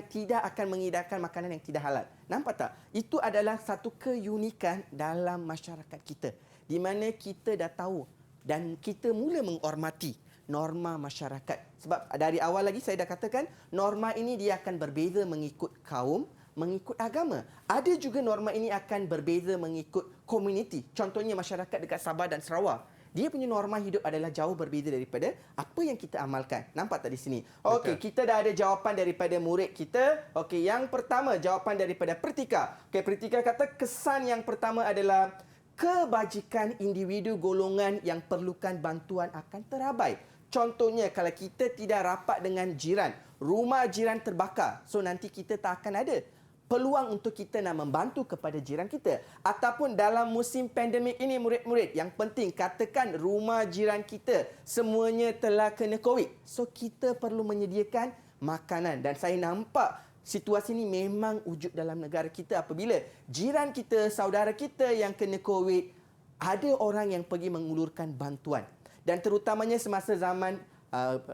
tidak akan mengidamkan makanan yang tidak halal. Nampak tak? Itu adalah satu keunikan dalam masyarakat kita, di mana kita dah tahu dan kita mula menghormati norma masyarakat. Sebab dari awal lagi saya dah katakan, norma ini dia akan berbeza mengikut kaum, mengikut agama. Ada juga norma ini akan berbeza mengikut komuniti. Contohnya masyarakat dekat Sabah dan Sarawak. Dia punya norma hidup adalah jauh berbeza daripada apa yang kita amalkan. Nampak tak di sini? Okey, kita dah ada jawapan daripada murid kita. Okey, yang pertama jawapan daripada Pritika. Okey, Pritika kata kesan yang pertama adalah kebajikan individu golongan yang perlukan bantuan akan terabai. Contohnya, kalau kita tidak rapat dengan jiran, rumah jiran terbakar, so nanti kita tak akan ada peluang untuk kita nak membantu kepada jiran kita. Ataupun dalam musim pandemik ini, murid-murid, yang penting katakan rumah jiran kita semuanya telah kena COVID. So kita perlu menyediakan makanan. Dan saya nampak situasi ini memang wujud dalam negara kita apabila jiran kita, saudara kita yang kena COVID, ada orang yang pergi mengulurkan bantuan. Dan terutamanya semasa zaman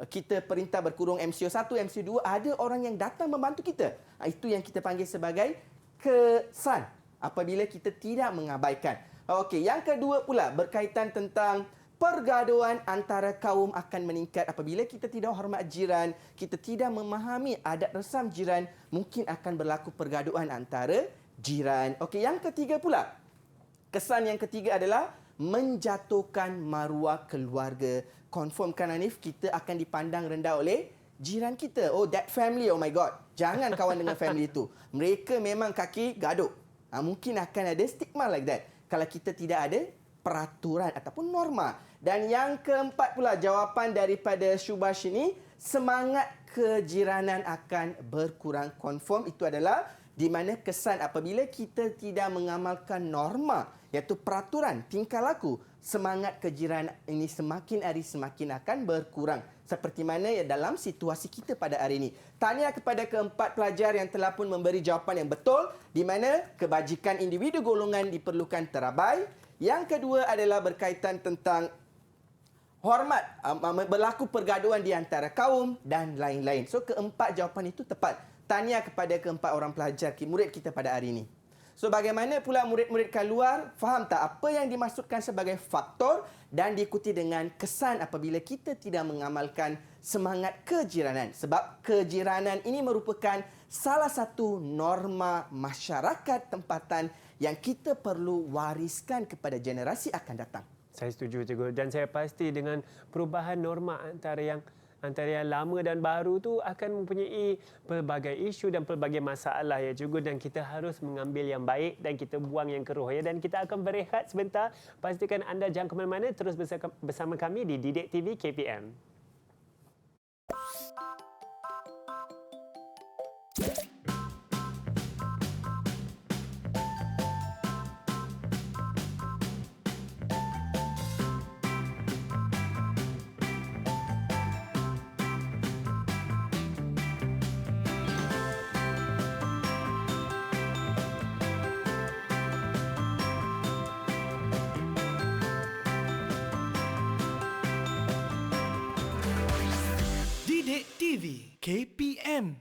kita perintah berkurung MCO 1, MCO 2, ada orang yang datang membantu kita. Itu yang kita panggil sebagai kesan apabila kita tidak mengabaikan. Okey, yang kedua pula berkaitan tentang pergaduhan antara kaum akan meningkat apabila kita tidak hormat jiran, kita tidak memahami adat resam jiran, mungkin akan berlaku pergaduhan antara jiran. Okey, yang ketiga pula, kesan yang ketiga adalah menjatuhkan maruah keluarga. Confirm kan Hanif, kita akan dipandang rendah oleh jiran kita. Oh, that family, oh my God. Jangan kawan dengan family itu. Mereka memang kaki gaduk. Mungkin akan ada stigma like that kalau kita tidak ada peraturan ataupun norma. Dan yang keempat pula, jawapan daripada Subashini, semangat kejiranan akan berkurang. Confirm itu adalah di mana kesan apabila kita tidak mengamalkan norma iaitu peraturan tingkah laku, semangat kejiranan ini semakin hari semakin akan berkurang. Seperti mana dalam situasi kita pada hari ini. Tahniah kepada keempat pelajar yang telah pun memberi jawapan yang betul, di mana kebajikan individu golongan diperlukan terabai. Yang kedua adalah berkaitan tentang hormat, berlaku pergaduhan di antara kaum dan lain-lain. So keempat jawapan itu tepat. Tahniah kepada keempat orang pelajar, murid kita pada hari ini. So bagaimana pula murid-murid kat luar, faham tak apa yang dimaksudkan sebagai faktor dan diikuti dengan kesan apabila kita tidak mengamalkan semangat kejiranan. Sebab kejiranan ini merupakan salah satu norma masyarakat tempatan yang kita perlu wariskan kepada generasi akan datang. Saya setuju, Cikgu. Dan saya pasti dengan perubahan norma antara yang lama dan baru tu akan mempunyai pelbagai isu dan pelbagai masalah, ya, Cikgu. Dan kita harus mengambil yang baik dan kita buang yang keruh, ya. Dan kita akan berehat sebentar. Pastikan anda jangan ke mana-mana. Terus bersama kami di Didik TV KPM. Didik TV KPM.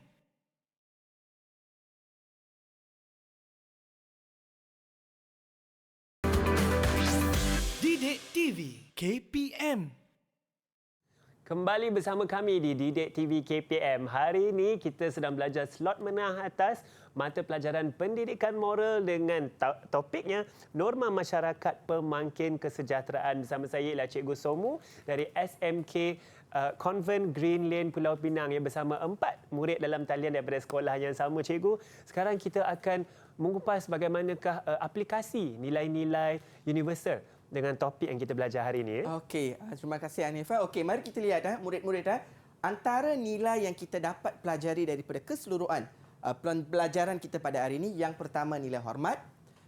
Didik TV KPM. Kembali bersama kami di Didik TV KPM. Hari ini kita sedang belajar slot menengah atas mata pelajaran pendidikan moral dengan topiknya Norma Masyarakat Pemangkin Kesejahteraan. Bersama saya ialah Cikgu Somu dari SMK Convent Green Lane Pulau Pinang, yang bersama 4 murid dalam talian daripada sekolah yang sama, Cikgu. Sekarang kita akan mengupas bagaimanakah aplikasi nilai-nilai universal dengan topik yang kita belajar hari ini. Okey, terima kasih Hanifah. Okey, mari kita lihat murid-murid antara nilai yang kita dapat pelajari daripada keseluruhan pelajaran kita pada hari ini. Yang pertama nilai hormat,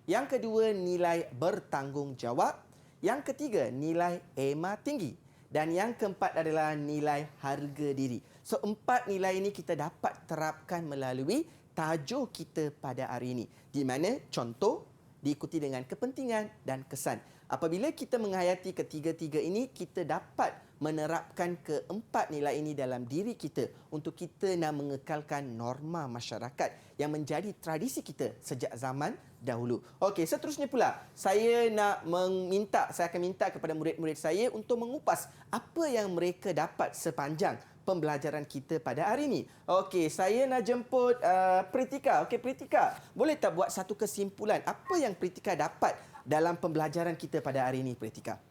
yang kedua nilai bertanggungjawab, yang ketiga nilai ema tinggi dan yang keempat adalah nilai harga diri. So 4 nilai ini kita dapat terapkan melalui tajuk kita pada hari ini, di mana contoh diikuti dengan kepentingan dan kesan. Apabila kita menghayati ketiga-tiga ini, kita dapat menerapkan keempat nilai ini dalam diri kita untuk kita nak mengekalkan norma masyarakat yang menjadi tradisi kita sejak zaman dahulu. Okey, seterusnya pula saya akan minta kepada murid-murid saya untuk mengupas apa yang mereka dapat sepanjang pembelajaran kita pada hari ini. Okey, saya nak jemput Pritika. Okey, Pritika, boleh tak buat satu kesimpulan apa yang Pritika dapat dalam pembelajaran kita pada hari ini, Pritika?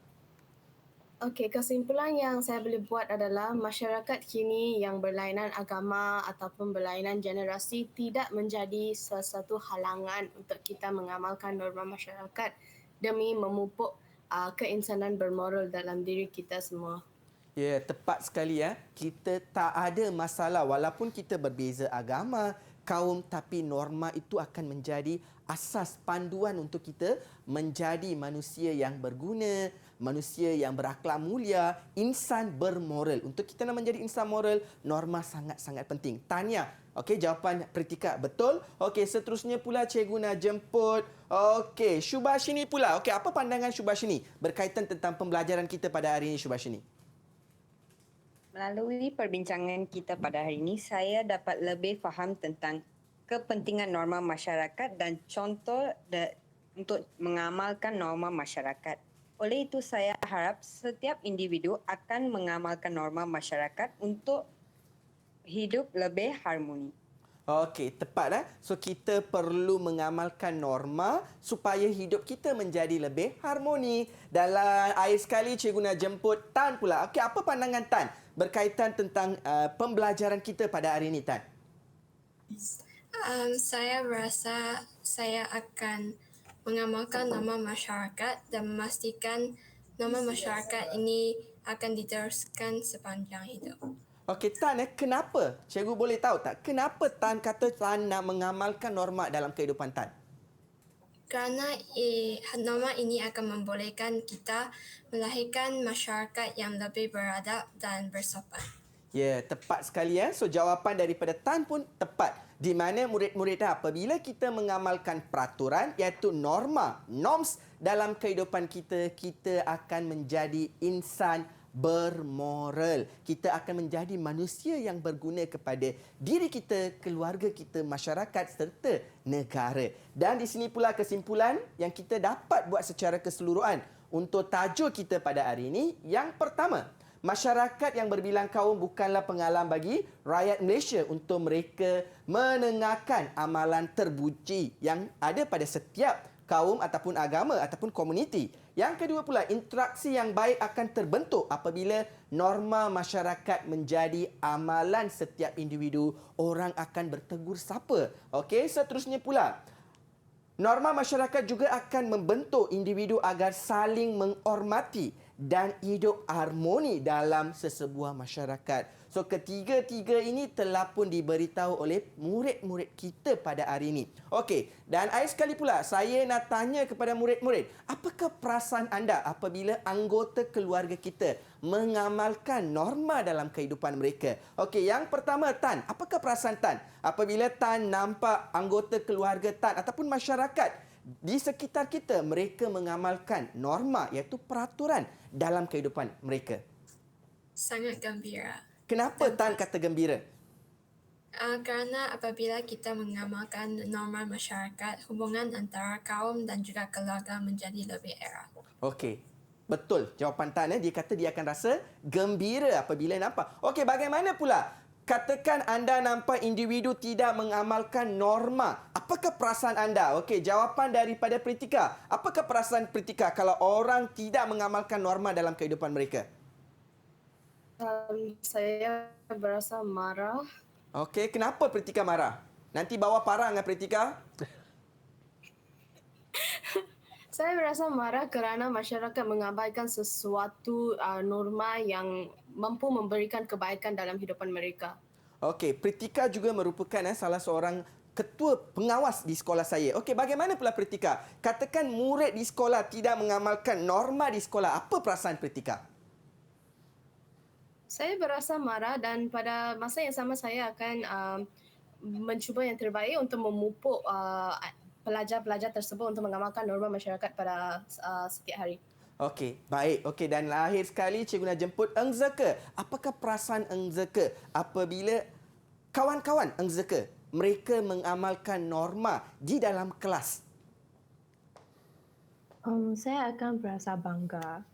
Okey, kesimpulan yang saya boleh buat adalah masyarakat kini yang berlainan agama ataupun berlainan generasi tidak menjadi sesuatu halangan untuk kita mengamalkan norma masyarakat demi memupuk keinsanan bermoral dalam diri kita semua. Ya, tepat sekali ya. Kita tak ada masalah walaupun kita berbeza agama, kaum, tapi norma itu akan menjadi asas panduan untuk kita menjadi manusia yang berguna, manusia yang berakhlak mulia, insan bermoral. Untuk kita nak menjadi insan moral, norma sangat-sangat penting. Tahniah. Okey, jawapan Pritika betul. Okey, seterusnya pula cikgu nak jemput. Okey, Shubhashini pula. Okey, apa pandangan Shubhashini berkaitan tentang pembelajaran kita pada hari ini, Shubhashini? Melalui perbincangan kita pada hari ini, saya dapat lebih faham tentang kepentingan norma masyarakat dan contoh untuk mengamalkan norma masyarakat. Oleh itu, saya harap setiap individu akan mengamalkan norma masyarakat untuk hidup lebih harmoni. Okey, tepat. So, kita perlu mengamalkan norma supaya hidup kita menjadi lebih harmoni. Dalam akhir sekali, cikgu nak jemput Tan pula. Okey, apa pandangan Tan berkaitan tentang pembelajaran kita pada hari ini, Tan? Saya berasa saya akan mengamalkan norma masyarakat dan memastikan norma masyarakat ini akan diteruskan sepanjang hidup. Okey, Tan, kenapa? Cikgu boleh tahu tak? Kenapa Tan kata Tan nak mengamalkan norma dalam kehidupan Tan? Kerana norma ini akan membolehkan kita melahirkan masyarakat yang lebih beradab dan bersopan. Ya, tepat sekali ya. So jawapan daripada Tan pun tepat. Di mana murid-murid apabila kita mengamalkan peraturan iaitu norms dalam kehidupan kita, kita akan menjadi insan bermoral. Kita akan menjadi manusia yang berguna kepada diri kita, keluarga kita, masyarakat serta negara. Dan di sini pula kesimpulan yang kita dapat buat secara keseluruhan untuk tajuk kita pada hari ini. Yang pertama, masyarakat yang berbilang kaum bukanlah penghalang bagi rakyat Malaysia untuk mereka menengahkan amalan terpuji yang ada pada setiap kaum ataupun agama ataupun komuniti. Yang kedua pula, interaksi yang baik akan terbentuk apabila norma masyarakat menjadi amalan setiap individu. Orang akan bertegur sapa. Okey, seterusnya pula, norma masyarakat juga akan membentuk individu agar saling menghormati dan hidup harmoni dalam sesebuah masyarakat. So ketiga-tiga ini telah pun diberitahu oleh murid-murid kita pada hari ini. Okey, dan akhir sekali pula saya nak tanya kepada murid-murid, apakah perasaan anda apabila anggota keluarga kita mengamalkan norma dalam kehidupan mereka? Okey, yang pertama Tan, apakah perasaan Tan apabila Tan nampak anggota keluarga Tan ataupun masyarakat di sekitar kita mereka mengamalkan norma iaitu peraturan dalam kehidupan mereka? Sangat gembira. Kenapa Tan kata gembira? Kerana apabila kita mengamalkan norma masyarakat, hubungan antara kaum dan juga keluarga menjadi lebih erat. Okey, betul jawapan Tan. Dia kata dia akan rasa gembira apabila nampak. Okey, bagaimana pula? Katakan anda nampak individu tidak mengamalkan norma. Apakah perasaan anda? Okey, jawapan daripada Pritika. Apakah perasaan Pritika kalau orang tidak mengamalkan norma dalam kehidupan mereka? Saya berasa marah. Okey, kenapa Pritika marah? Nanti bawa parang Pritika. Saya berasa marah kerana masyarakat mengabaikan sesuatu norma yang mampu memberikan kebaikan dalam kehidupan mereka. Okey, Pritika juga merupakan salah seorang ketua pengawas di sekolah saya. Okey, bagaimana pula Pritika? Katakan murid di sekolah tidak mengamalkan norma di sekolah. Apa perasaan Pritika? Saya berasa marah dan pada masa yang sama saya akan mencuba yang terbaik untuk memupuk pelajar-pelajar tersebut untuk mengamalkan norma masyarakat pada setiap hari. Okey, baik. Okey, dan akhir sekali cikgu nak jemput Eng Zeke. Apakah perasaan Eng Zeke apabila kawan-kawan Eng Zeke mereka mengamalkan norma di dalam kelas? Saya akan berasa bangga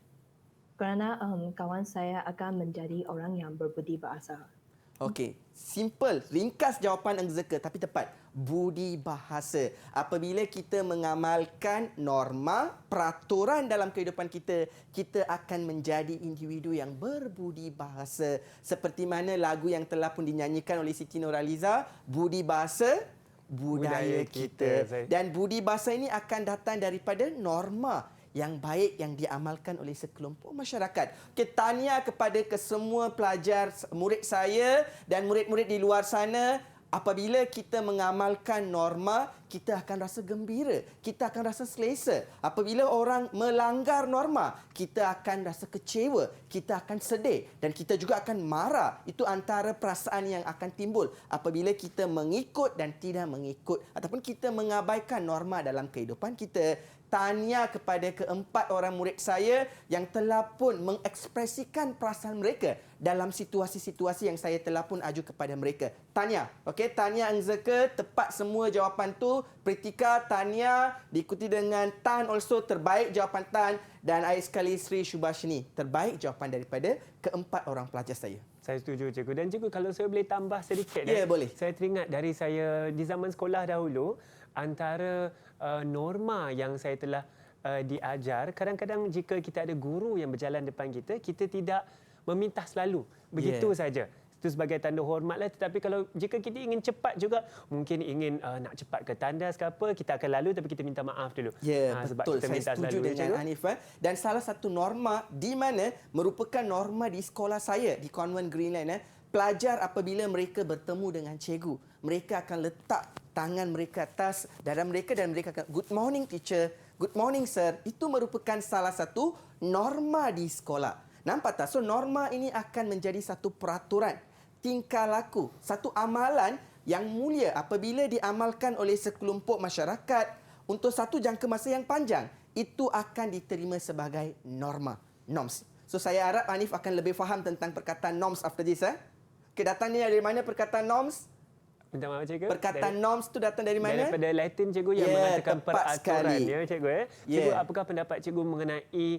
kerana kawan saya akan menjadi orang yang berbudi bahasa. Okey, simple, ringkas jawapan Eng Zeke tapi tepat. Budi bahasa. Apabila kita mengamalkan norma, peraturan dalam kehidupan kita, kita akan menjadi individu yang berbudi bahasa. Seperti mana lagu yang telah pun dinyanyikan oleh Siti Nurhaliza, budi bahasa budaya kita. Dan budi bahasa ini akan datang daripada norma yang baik yang diamalkan oleh sekelompok masyarakat. Okey, tahniah kepada kesemua pelajar, murid saya dan murid-murid di luar sana. Apabila kita mengamalkan norma, kita akan rasa gembira, kita akan rasa selesa. Apabila orang melanggar norma, kita akan rasa kecewa, kita akan sedih dan kita juga akan marah. Itu antara perasaan yang akan timbul apabila kita mengikut dan tidak mengikut ataupun kita mengabaikan norma dalam kehidupan kita. Tahniah kepada keempat orang murid saya yang telah pun mengekspresikan perasaan mereka dalam situasi-situasi yang saya telah pun aju kepada mereka. Tahniah. Okey, tahniah Eng Zeke, tepat semua jawapan tu. Pritika, tahniah. Diikuti dengan Tan also, terbaik jawapan Tan. Dan akhir sekali Sri Shubhashini, terbaik jawapan daripada keempat orang pelajar saya. Saya setuju cikgu. Dan cikgu kalau saya boleh tambah sedikit. Ya, boleh. Saya teringat dari saya di zaman sekolah dahulu, antara norma yang saya telah diajar, kadang-kadang jika kita ada guru yang berjalan depan kita, kita tidak meminta selalu. Begitu saja. Itu sebagai tanda hormatlah. Tetapi kalau jika kita ingin cepat juga, mungkin ingin nak cepat ke tandas ke apa, kita akan lalu tapi kita minta maaf dulu. Ya, sebab betul. kita Saya minta setuju selalu, dengan cikgu. Hanif. Dan salah satu norma di mana merupakan norma di sekolah saya, di Convent Greenland, Pelajar apabila mereka bertemu dengan cikgu, mereka akan letak tangan mereka atas dada mereka dan mereka akan, "Good morning teacher, good morning sir." Itu merupakan salah satu norma di sekolah. Nampak tak? So norma ini akan menjadi satu peraturan, tingkah laku, satu amalan yang mulia apabila diamalkan oleh sekelompok masyarakat untuk satu jangka masa yang panjang. Itu akan diterima sebagai norms. So saya harap Hanif akan lebih faham tentang perkataan norms after this. Okay, datangnya dari mana perkataan norms? Minta maaf cikgu. Perkataan norms tu datang dari mana? Daripada Latin cikgu yang mengatakan tepat peraturan sekali. ya cikgu. Cikgu, apakah pendapat cikgu mengenai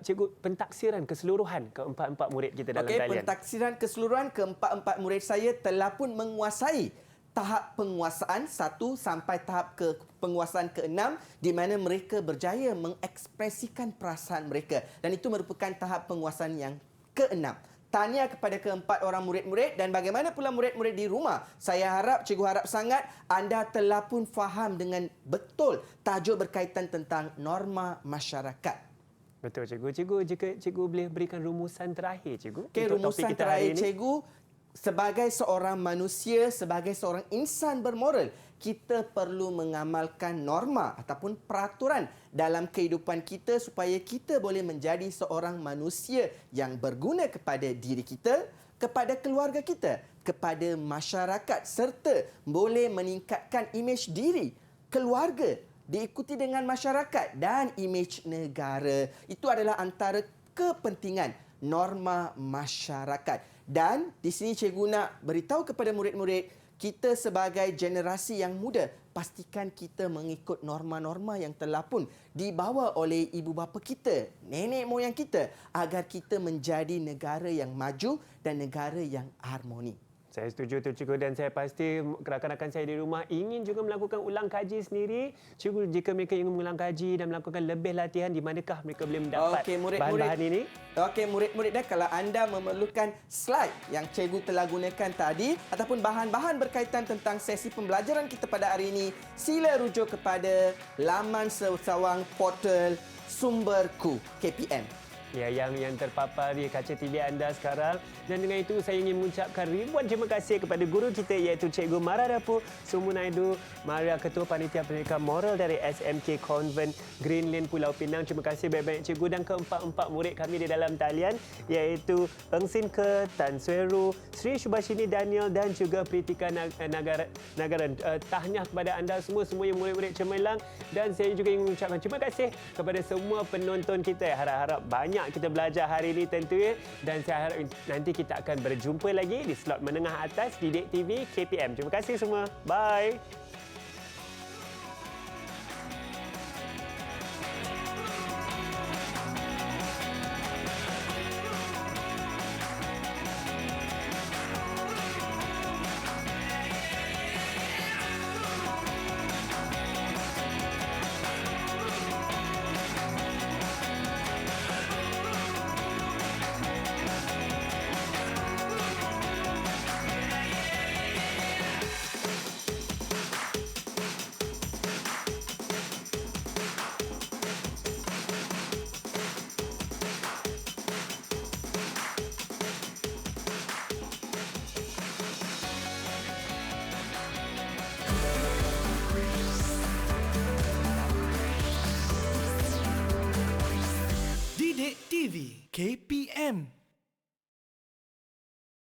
cikgu pentaksiran keseluruhan keempat-empat murid kita dalam talian? Pentaksiran keseluruhan keempat-empat murid saya telah pun menguasai tahap penguasaan 1 sampai tahap penguasaan ke-6 di mana mereka berjaya mengekspresikan perasaan mereka dan itu merupakan tahap penguasaan yang ke-6. Tahniah kepada keempat orang murid-murid dan bagaimana pula murid-murid di rumah. Saya harap, cikgu harap sangat anda telah pun faham dengan betul tajuk berkaitan tentang norma masyarakat. Betul cikgu. Cikgu, jika cikgu boleh berikan rumusan terakhir cikgu. Okey, untuk topik rumusan kita hari terakhir ini. cikgu, sebagai seorang manusia, sebagai seorang insan bermoral, kita perlu mengamalkan norma ataupun peraturan dalam kehidupan kita supaya kita boleh menjadi seorang manusia yang berguna kepada diri kita, kepada keluarga kita, kepada masyarakat serta boleh meningkatkan imej diri, keluarga, diikuti dengan masyarakat dan imej negara. Itu adalah antara kepentingan norma masyarakat. Dan di sini cikgu nak beritahu kepada murid-murid, kita sebagai generasi yang muda, pastikan kita mengikut norma-norma yang telah pun dibawa oleh ibu bapa kita, nenek moyang kita, agar kita menjadi negara yang maju dan negara yang harmoni. Saya setuju tu cikgu dan saya pasti rakan-rakan saya di rumah ingin juga melakukan ulang kaji sendiri. Cikgu, jika mereka ingin mengulang kaji dan melakukan lebih latihan, di manakah mereka boleh mendapat bahan-bahan ini? Okey, murid-murid kalau anda memerlukan slide yang cikgu telah gunakan tadi ataupun bahan-bahan berkaitan tentang sesi pembelajaran kita pada hari ini, sila rujuk kepada laman sawang portal Sumberku KPM. Ya, yang terpapar di kaca TV anda sekarang. Dan dengan itu saya ingin mengucapkan ribuan terima kasih kepada guru kita iaitu Cikgu Maradapu Sumunaidu, Maria Ketua Panitia Pendidikan Moral dari SMK Convent Green Lane Pulau Pinang. Terima kasih banyak-banyak cikgu dan keempat-empat murid kami di dalam talian iaitu Eng Sin Ke, Tan Sueru, Sri Subashini Daniel dan juga Pritika Nagaran. Tahniah kepada anda semuanya murid-murid cemerlang dan saya juga ingin mengucapkan terima kasih kepada semua penonton kita. Harap-harap banyak kita belajar hari ini tentunya dan saya harap nanti kita akan berjumpa lagi di slot menengah atas Didik TV KPM. Terima kasih semua. Bye. Didik TV KPM